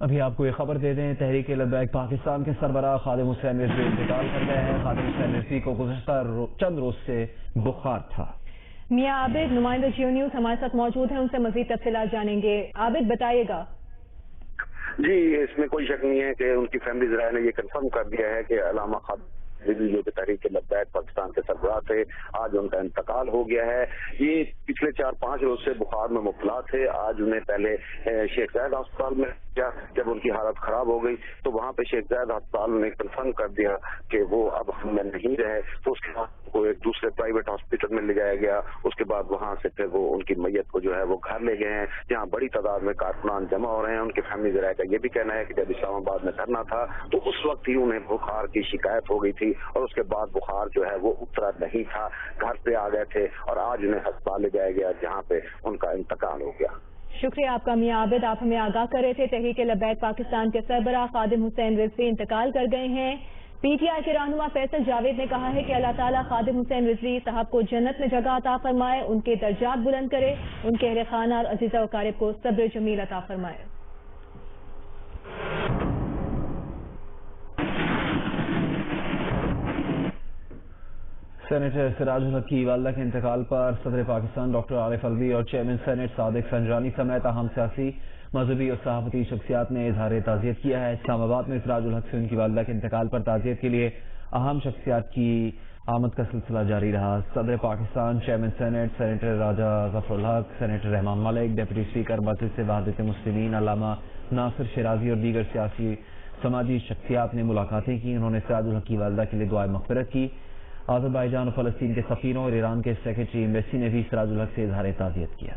ابھی آپ کو یہ خبر دے دیں، تحریک لبیک پاکستان کے سربراہ خادم حسین رضوی انتقال کر گئے ہیں۔ خادم حسین رضوی کو گزشتہ چند روز سے بخار تھا۔ میاں عابد نمائندہ جیو نیوز ہمارے ساتھ موجود ہیں، ان سے مزید تفصیلات جانیں گے۔ عابد بتائیے گا۔ جی، اس میں کوئی شک نہیں ہے کہ ان کی فیملی ذرائع نے یہ کنفرم کر دیا ہے کہ علامہ خادم جو کہ تحریک لبیک پاکستان کے سربراہ تھے، آج ان کا انتقال ہو گیا ہے۔ یہ پچھلے 4-5 روز سے بخار میں مبتلا تھے۔ آج انہیں پہلے شیخ زاید ہسپتال میں جب ان کی حالت خراب ہو گئی تو وہاں پہ شیخ زاید ہسپتال نے کنفرم کر دیا کہ وہ اب ہم میں نہیں رہے، تو اس کے بعد کو ایک دوسرے پرائیویٹ ہاسپٹل میں لے جایا گیا۔ اس کے بعد وہاں سے پھر وہ ان کی میت کو جو ہے وہ گھر لے گئے ہیں، جہاں بڑی تعداد میں کارکنان جمع ہو رہے ہیں۔ ان کے فیملی ذرائع کا یہ بھی کہنا ہے کہ جب اسلام آباد میں کرنا تھا تو اس وقت ہی انہیں بخار کی شکایت ہو گئی تھی اور اس کے بعد بخار جو ہے وہ اترا نہیں تھا، گھر پہ آ گئے تھے اور آج انہیں ہسپتال لے جایا گیا جہاں پہ ان کا انتقال ہو گیا۔ شکریہ آپ کا میاں عابد، آپ ہمیں آگاہ کر رہے تھے۔ تحریک لبیک پاکستان کے سربراہ خادم حسین رضوی انتقال کر گئے ہیں۔ پی ٹی آئی کے رہنما فیصل جاوید نے کہا ہے کہ اللہ تعالیٰ خادم حسین رضوی صاحب کو جنت میں جگہ عطا فرمائے، ان کے درجات بلند کرے، ان کے اہل خانہ اور عزیزہ و اقارب کو صبر جمیل عطا فرمائے۔ سینیٹر سراج الحق کی والدہ کے انتقال پر صدر پاکستان ڈاکٹر عارف الوی اور چیئرمین سینیٹ صادق سنجانی سمیت اہم سیاسی، مذہبی اور صحافتی شخصیات نے اظہار تعزیت کیا ہے۔ اسلام آباد میں سراج الحق سے ان کی والدہ کے انتقال پر تعزیت کے لیے اہم شخصیات کی آمد کا سلسلہ جاری رہا۔ صدر پاکستان، چیئرمین سینیٹ سینیٹر راجہ ظفر الحق، senator Rehman Malik, deputy speaker مجلس وحدت المسلمین علامہ ناصر شیرازی اور دیگر سیاسی سماجی شخصیات نے ملاقاتیں کی۔ انہوں نے سراج الحق کی والدہ کے لیے دعائے مغفرت کی۔ آذربائیجان اور فلسطین کے سفیروں اور ایران کے سیکریٹری ایمبیسی نے بھی سراج الحق سے اظہار تعزیت کیا۔